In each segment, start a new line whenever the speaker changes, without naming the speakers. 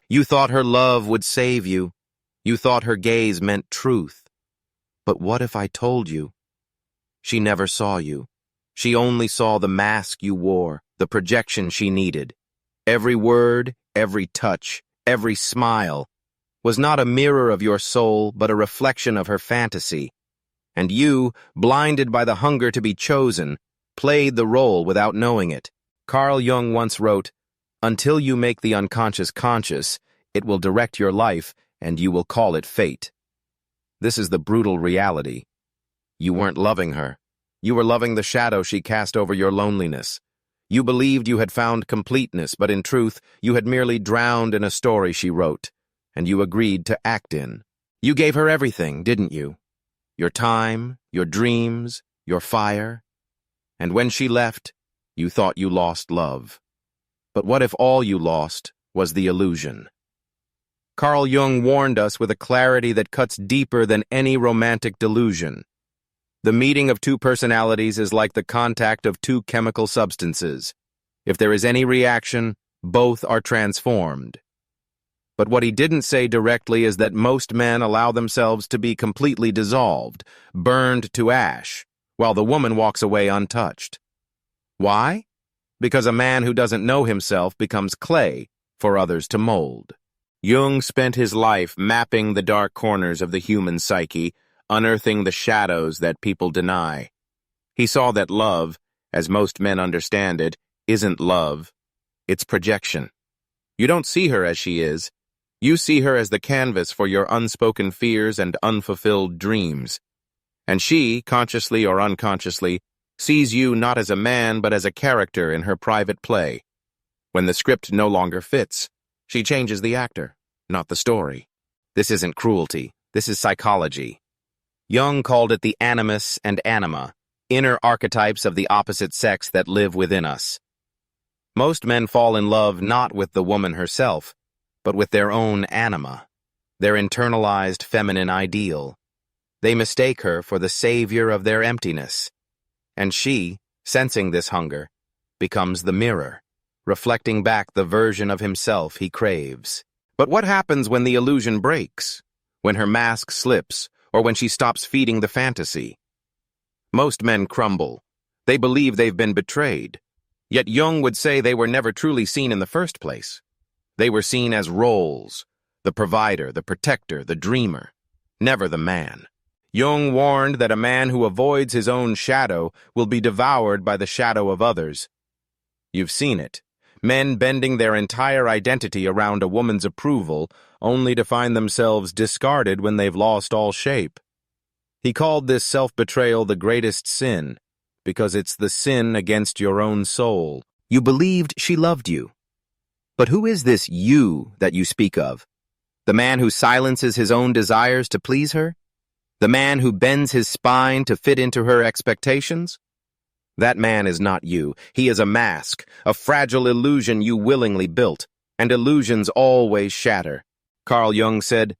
You thought her love would save you. You thought her gaze meant truth. But what if I told you? She never saw you. She only saw the mask you wore, the projection she needed. Every word, every touch, every smile was not a mirror of your soul, but a reflection of her fantasy. And you, blinded by the hunger to be chosen, played the role without knowing it. Carl Jung once wrote, "Until you make the unconscious conscious, it will direct your life, and you will call it fate." This is the brutal reality. You weren't loving her. You were loving the shadow she cast over your loneliness. You believed you had found completeness, but in truth, you had merely drowned in a story she wrote, and you agreed to act in. You gave her everything, didn't you? Your time, your dreams, your fire. And when she left, you thought you lost love. But what if all you lost was the illusion? Carl Jung warned us with a clarity that cuts deeper than any romantic delusion. The meeting of two personalities is like the contact of two chemical substances. If there is any reaction, both are transformed. But what he didn't say directly is that most men allow themselves to be completely dissolved, burned to ash, while the woman walks away untouched. Why? Because a man who doesn't know himself becomes clay for others to mold. Jung spent his life mapping the dark corners of the human psyche, unearthing the shadows that people deny. He saw that love, as most men understand it, isn't love. It's projection. You don't see her as she is. You see her as the canvas for your unspoken fears and unfulfilled dreams. And she, consciously or unconsciously, sees you not as a man but as a character in her private play. When the script no longer fits, she changes the actor, not the story. This isn't cruelty. This is psychology. Jung called it the animus and anima, inner archetypes of the opposite sex that live within us. Most men fall in love not with the woman herself, but with their own anima, their internalized feminine ideal. They mistake her for the savior of their emptiness. And she, sensing this hunger, becomes the mirror, reflecting back the version of himself he craves. But what happens when the illusion breaks? When her mask slips, or when she stops feeding the fantasy? Most men crumble. They believe they've been betrayed. Yet Jung would say they were never truly seen in the first place. They were seen as roles, the provider, the protector, the dreamer, never the man. Jung warned that a man who avoids his own shadow will be devoured by the shadow of others. You've seen it. Men bending their entire identity around a woman's approval, only to find themselves discarded when they've lost all shape. He called this self-betrayal the greatest sin, because it's the sin against your own soul. You believed she loved you. But who is this you that you speak of? The man who silences his own desires to please her? The man who bends his spine to fit into her expectations? That man is not you. He is a mask, a fragile illusion you willingly built, and illusions always shatter. Carl Jung said,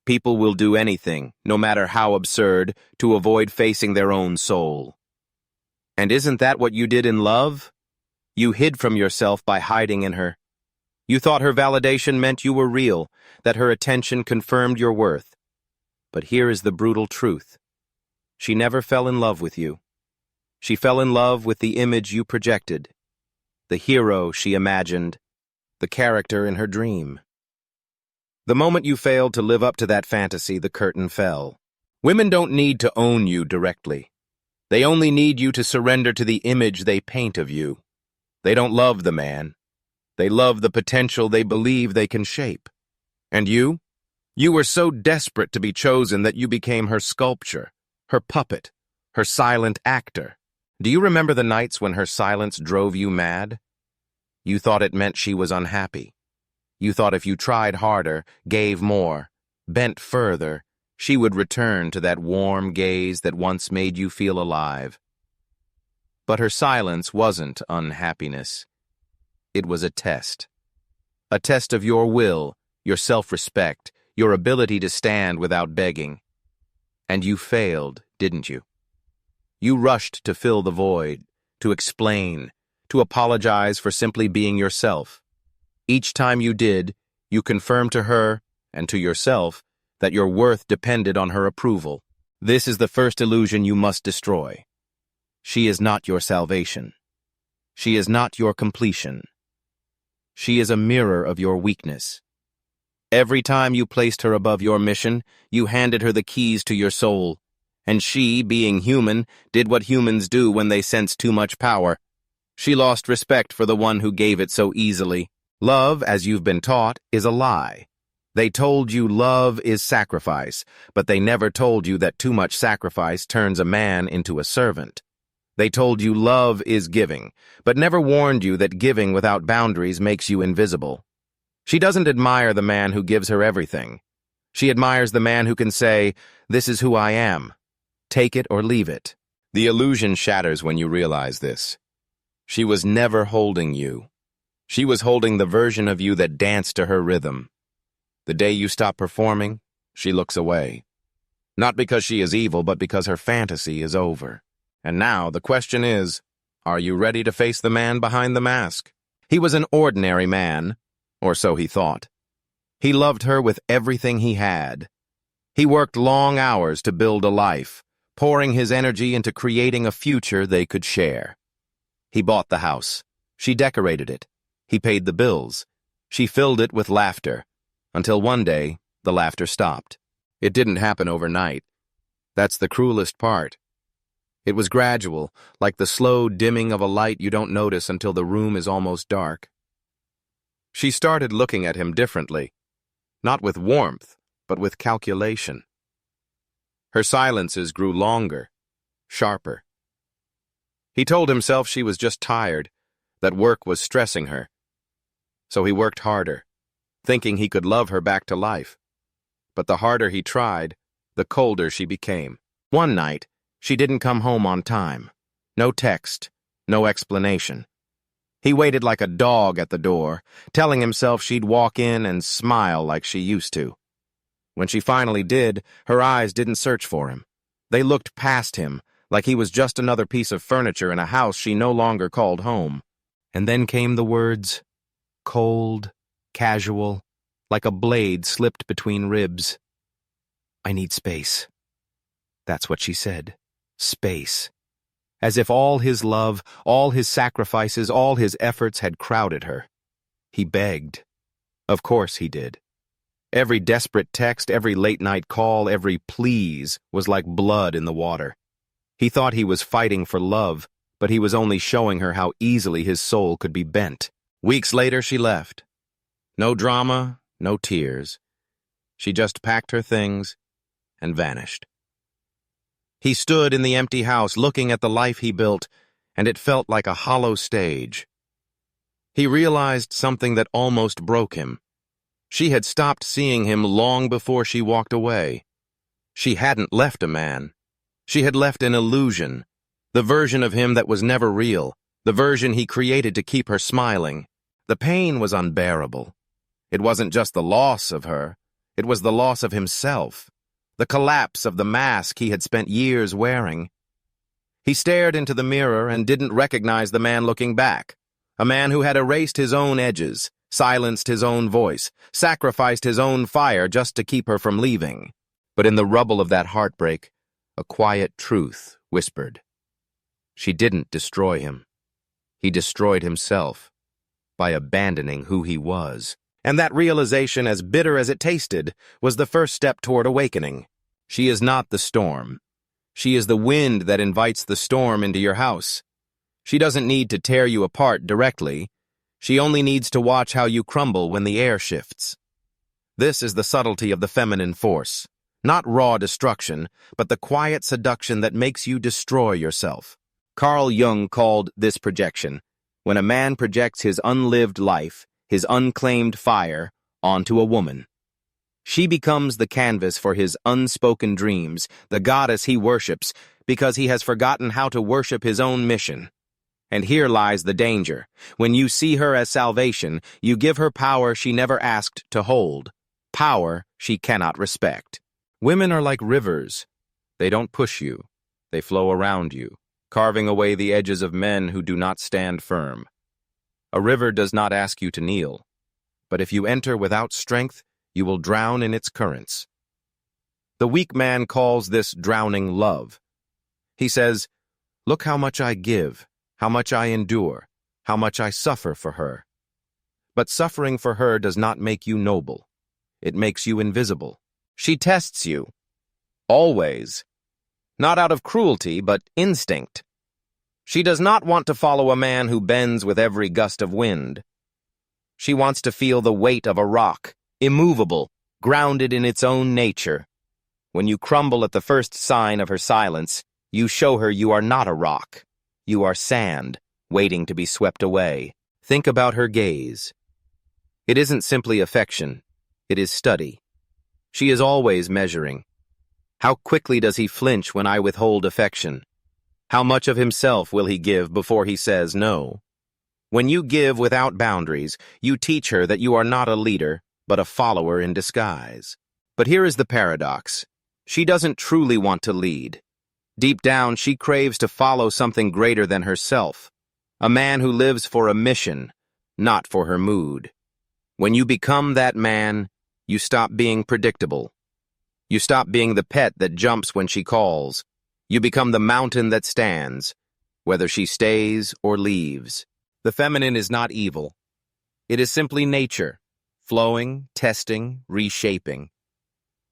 "People will do anything, no matter how absurd, to avoid facing their own soul." And isn't that what you did in love? You hid from yourself by hiding in her. You thought her validation meant you were real, that her attention confirmed your worth. But here is the brutal truth. She never fell in love with you. She fell in love with the image you projected, the hero she imagined, the character in her dream. The moment you failed to live up to that fantasy, the curtain fell. Women don't need to own you directly. They only need you to surrender to the image they paint of you. They don't love the man. They love the potential they believe they can shape. And you? You were so desperate to be chosen that you became her sculpture, her puppet, her silent actor. Do you remember the nights when her silence drove you mad? You thought it meant she was unhappy. You thought if you tried harder, gave more, bent further, she would return to that warm gaze that once made you feel alive. But her silence wasn't unhappiness. It was a test of your will, your self-respect, your ability to stand without begging. And you failed, didn't you? You rushed to fill the void, to explain, to apologize for simply being yourself. Each time you did, You confirm to her and to yourself that your worth depended on her approval. This is the first illusion you must destroy. She is not your salvation. She is not your completion. She is a mirror of your weakness. Every time you placed her above your mission, you handed her the keys to your soul. And she, being human, did what humans do when they sense too much power. She lost respect for the one who gave it so easily. Love, as you've been taught, is a lie. They told you love is sacrifice, but they never told you that too much sacrifice turns a man into a servant. They told you love is giving, but never warned you that giving without boundaries makes you invisible. She doesn't admire the man who gives her everything. She admires the man who can say, "This is who I am. Take it or leave it." The illusion shatters when you realize this. She was never holding you. She was holding the version of you that danced to her rhythm. The day you stop performing, she looks away. Not because she is evil, but because her fantasy is over. And now the question is, are you ready to face the man behind the mask? He was an ordinary man, or so he thought. He loved her with everything he had. He worked long hours to build a life, pouring his energy into creating a future they could share. He bought the house. She decorated it. He paid the bills. She filled it with laughter, until one day the laughter stopped. It didn't happen overnight. That's the cruelest part. It was gradual, like the slow dimming of a light you don't notice until the room is almost dark. She started looking at him differently, not with warmth, but with calculation. Her silences grew longer, sharper. He told himself she was just tired, that work was stressing her. So he worked harder, thinking he could love her back to life. But the harder he tried, the colder she became. One night, she didn't come home on time. No text, no explanation. He waited like a dog at the door, telling himself she'd walk in and smile like she used to. When she finally did, her eyes didn't search for him. They looked past him, like he was just another piece of furniture in a house she no longer called home. And then came the words, cold, casual, like a blade slipped between ribs. "I need space." That's what she said. Space. As if all his love, all his sacrifices, all his efforts had crowded her. He begged. Of course he did. Every desperate text, every late-night call, every please was like blood in the water. He thought he was fighting for love, but he was only showing her how easily his soul could be bent. Weeks later, she left. No drama, no tears. She just packed her things and vanished. He stood in the empty house looking at the life he built, and it felt like a hollow stage. He realized something that almost broke him. She had stopped seeing him long before she walked away. She hadn't left a man. She had left an illusion, the version of him that was never real, the version he created to keep her smiling. The pain was unbearable. It wasn't just the loss of her, it was the loss of himself. The collapse of the mask he had spent years wearing. He stared into the mirror and didn't recognize the man looking back, a man who had erased his own edges, silenced his own voice, sacrificed his own fire just to keep her from leaving. But in the rubble of that heartbreak, a quiet truth whispered. She didn't destroy him. He destroyed himself by abandoning who he was. And that realization, as bitter as it tasted, was the first step toward awakening. She is not the storm. She is the wind that invites the storm into your house. She doesn't need to tear you apart directly. She only needs to watch how you crumble when the air shifts. This is the subtlety of the feminine force. Not raw destruction, but the quiet seduction that makes you destroy yourself. Carl Jung called this projection, when a man projects his unlived life, his unclaimed fire, onto a woman. She becomes the canvas for his unspoken dreams, the goddess he worships, because he has forgotten how to worship his own mission. And here lies the danger. When you see her as salvation, you give her power she never asked to hold, power she cannot respect. Women are like rivers. They don't push you. They flow around you, carving away the edges of men who do not stand firm. A river does not ask you to kneel. But if you enter without strength, you will drown in its currents. The weak man calls this drowning love. He says, "Look how much I give, how much I endure, how much I suffer for her." But suffering for her does not make you noble. It makes you invisible. She tests you. Always. Not out of cruelty, but instinct. She does not want to follow a man who bends with every gust of wind. She wants to feel the weight of a rock, immovable, grounded in its own nature. When you crumble at the first sign of her silence, you show her you are not a rock. You are sand, waiting to be swept away. Think about her gaze. It isn't simply affection. It is study. She is always measuring. How quickly does he flinch when I withhold affection? How much of himself will he give before he says no? When you give without boundaries, you teach her that you are not a leader, but a follower in disguise. But here is the paradox. She doesn't truly want to lead. Deep down, she craves to follow something greater than herself. A man who lives for a mission, not for her mood. When you become that man, you stop being predictable. You stop being the pet that jumps when she calls. You become the mountain that stands, whether she stays or leaves. The feminine is not evil. It is simply nature, flowing, testing, reshaping.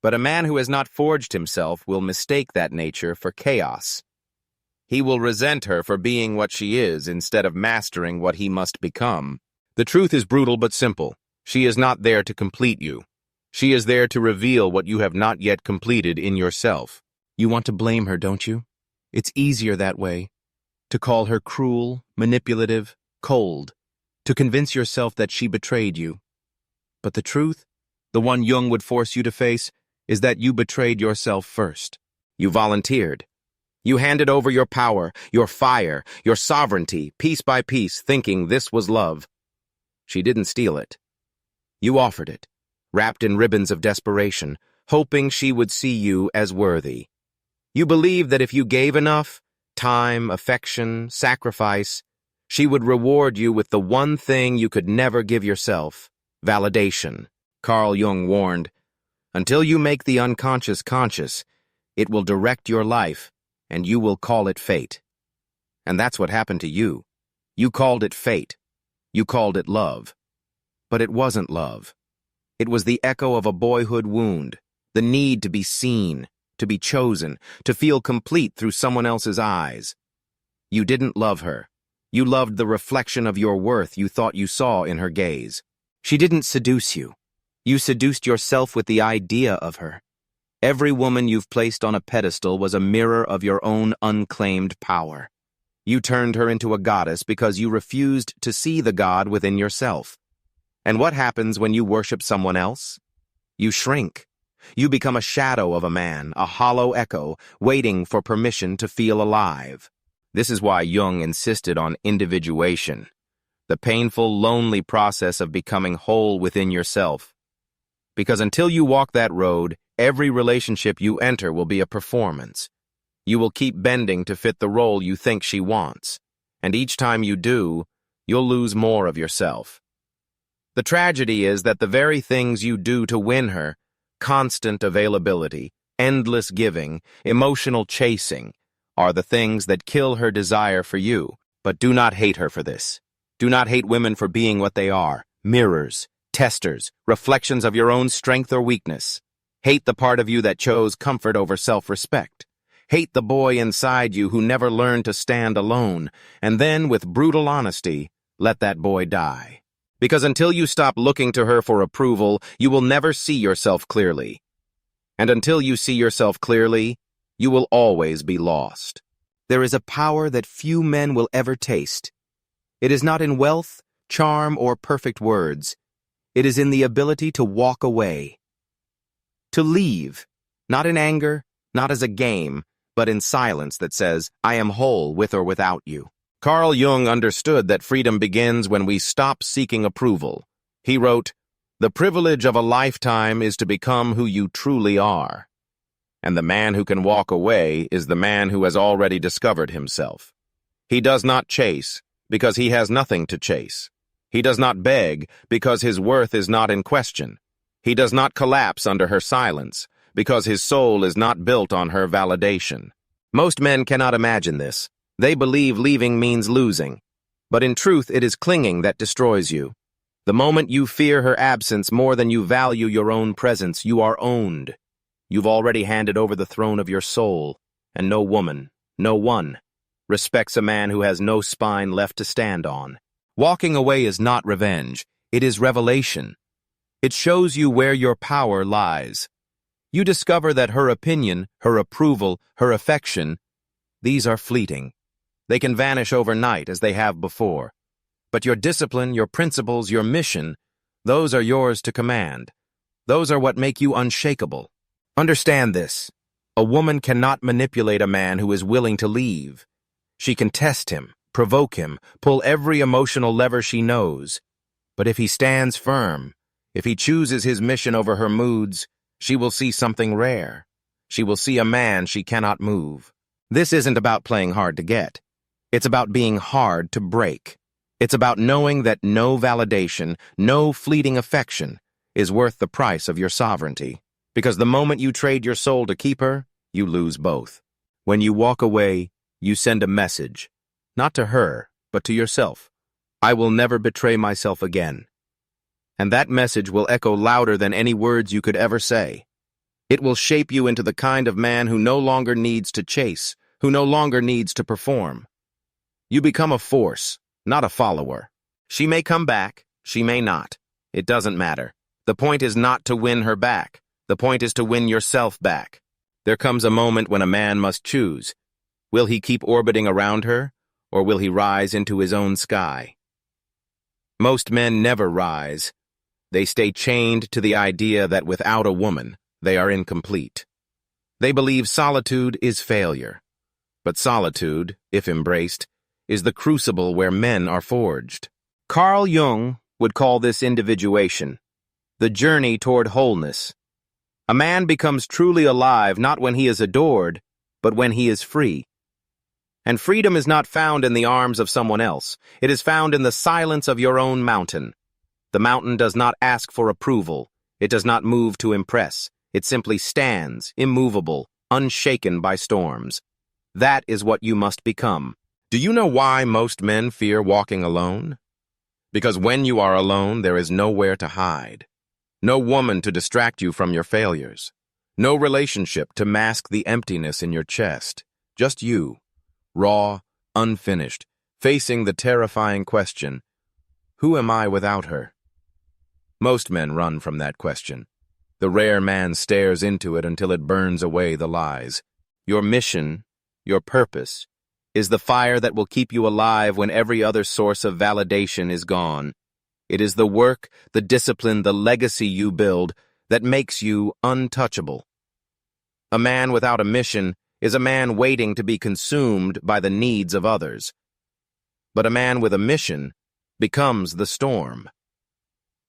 But a man who has not forged himself will mistake that nature for chaos. He will resent her for being what she is instead of mastering what he must become. The truth is brutal but simple. She is not there to complete you. She is there to reveal what you have not yet completed in yourself. You want to blame her, don't you? It's easier that way. To call her cruel, manipulative, cold. To convince yourself that she betrayed you. But the truth, the one Jung would force you to face, is that you betrayed yourself first. You volunteered. You handed over your power, your fire, your sovereignty, piece by piece, thinking this was love. She didn't steal it. You offered it, wrapped in ribbons of desperation, hoping she would see you as worthy. You believed that if you gave enough, time, affection, sacrifice, she would reward you with the one thing you could never give yourself, validation. Carl Jung warned, "Until you make the unconscious conscious, it will direct your life, and you will call it fate." And that's what happened to you. You called it fate. You called it love. But it wasn't love. It was the echo of a boyhood wound, the need to be seen, to be chosen, to feel complete through someone else's eyes. You didn't love her. You loved the reflection of your worth you thought you saw in her gaze. She didn't seduce you. You seduced yourself with the idea of her. Every woman you've placed on a pedestal was a mirror of your own unclaimed power. You turned her into a goddess because you refused to see the god within yourself. And what happens when you worship someone else? You shrink. You become a shadow of a man, a hollow echo, waiting for permission to feel alive. This is why Jung insisted on individuation, the painful, lonely process of becoming whole within yourself. Because until you walk that road, every relationship you enter will be a performance. You will keep bending to fit the role you think she wants, and each time you do, you'll lose more of yourself. The tragedy is that the very things you do to win her, constant availability, endless giving, emotional chasing, are the things that kill her desire for you. But do not hate her for this. Do not hate women for being what they are, mirrors, testers, reflections of your own strength or weakness. Hate the part of you that chose comfort over self-respect. Hate the boy inside you who never learned to stand alone, and then, with brutal honesty, let that boy die. Because until you stop looking to her for approval, you will never see yourself clearly. And until you see yourself clearly, you will always be lost. There is a power that few men will ever taste. It is not in wealth, charm, or perfect words. It is in the ability to walk away. To leave, not in anger, not as a game, but in silence that says, "I am whole with or without you." Carl Jung understood that freedom begins when we stop seeking approval. He wrote, "The privilege of a lifetime is to become who you truly are. And the man who can walk away is the man who has already discovered himself. He does not chase because he has nothing to chase. He does not beg because his worth is not in question. He does not collapse under her silence because his soul is not built on her validation. Most men cannot imagine this. They believe leaving means losing. But in truth, it is clinging that destroys you. The moment you fear her absence more than you value your own presence, you are owned. You've already handed over the throne of your soul, and no woman, no one, respects a man who has no spine left to stand on. Walking away is not revenge, it is revelation. It shows you where your power lies. You discover that her opinion, her approval, her affection, these are fleeting. They can vanish overnight as they have before. But your discipline, your principles, your mission, those are yours to command. Those are what make you unshakable. Understand this. A woman cannot manipulate a man who is willing to leave. She can test him, provoke him, pull every emotional lever she knows. But if he stands firm, if he chooses his mission over her moods, she will see something rare. She will see a man she cannot move. This isn't about playing hard to get. It's about being hard to break. It's about knowing that no validation, no fleeting affection is worth the price of your sovereignty. Because the moment you trade your soul to keep her, you lose both. When you walk away, you send a message, not to her, but to yourself. I will never betray myself again. And that message will echo louder than any words you could ever say. It will shape you into the kind of man who no longer needs to chase, who no longer needs to perform. You become a force, not a follower. She may come back, she may not. It doesn't matter. The point is not to win her back. The point is to win yourself back. There comes a moment when a man must choose. Will he keep orbiting around her, or will he rise into his own sky? Most men never rise. They stay chained to the idea that without a woman, they are incomplete. They believe solitude is failure. But solitude, if embraced, is the crucible where men are forged. Carl Jung would call this individuation, the journey toward wholeness. A man becomes truly alive not when he is adored, but when he is free. And freedom is not found in the arms of someone else. It is found in the silence of your own mountain. The mountain does not ask for approval. It does not move to impress. It simply stands, immovable, unshaken by storms. That is what you must become. Do you know why most men fear walking alone? Because when you are alone, there is nowhere to hide. No woman to distract you from your failures. No relationship to mask the emptiness in your chest. Just you, raw, unfinished, facing the terrifying question, who am I without her? Most men run from that question. The rare man stares into it until it burns away the lies. Your mission, your purpose, is the fire that will keep you alive when every other source of validation is gone. It is the work, the discipline, the legacy you build that makes you untouchable. A man without a mission is a man waiting to be consumed by the needs of others. But a man with a mission becomes the storm.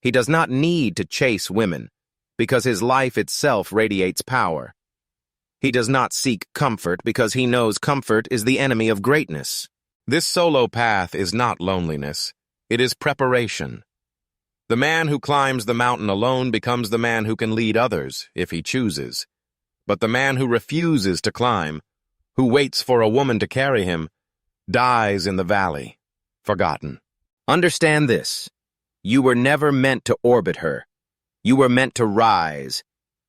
He does not need to chase women because his life itself radiates power. He does not seek comfort because he knows comfort is the enemy of greatness. This solo path is not loneliness. It is preparation. The man who climbs the mountain alone becomes the man who can lead others, if he chooses. But the man who refuses to climb, who waits for a woman to carry him, dies in the valley, forgotten. Understand this. You were never meant to orbit her. You were meant to rise.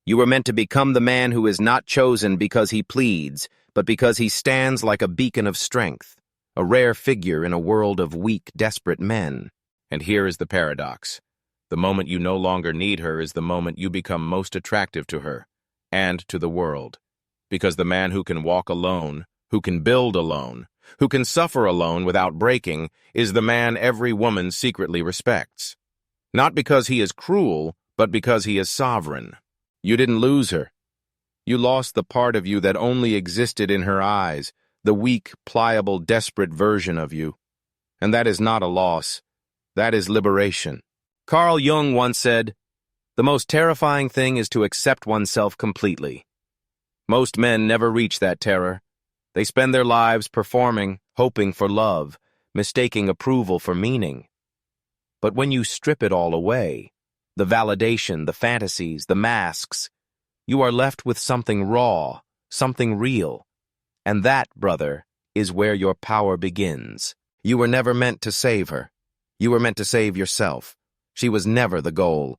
You were meant to become the man who is not chosen because he pleads, but because he stands like a beacon of strength, a rare figure in a world of weak, desperate men. And here is the paradox. The moment you no longer need her is the moment you become most attractive to her and to the world. Because the man who can walk alone, who can build alone, who can suffer alone without breaking, is the man every woman secretly respects. Not because he is cruel, but because he is sovereign. You didn't lose her. You lost the part of you that only existed in her eyes, the weak, pliable, desperate version of you. And that is not a loss. That is liberation. Carl Jung once said, "The most terrifying thing is to accept oneself completely." Most men never reach that terror. They spend their lives performing, hoping for love, mistaking approval for meaning. But when you strip it all away, the validation, the fantasies, the masks, you are left with something raw, something real. And that, brother, is where your power begins. You were never meant to save her. You were meant to save yourself. She was never the goal.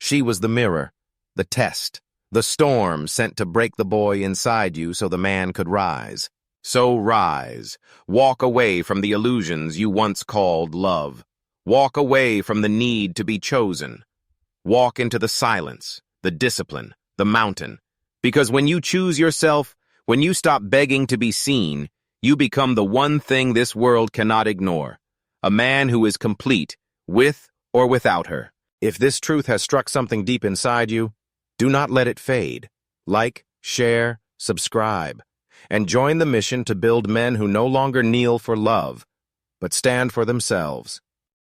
She was the mirror, the test, the storm sent to break the boy inside you so the man could rise. So rise. Walk away from the illusions you once called love. Walk away from the need to be chosen. Walk into the silence, the discipline, the mountain. Because when you choose yourself, when you stop begging to be seen, you become the one thing this world cannot ignore. A man who is complete, with or without her. If this truth has struck something deep inside you, do not let it fade. Like, share, subscribe, and join the mission to build men who no longer kneel for love, but stand for themselves.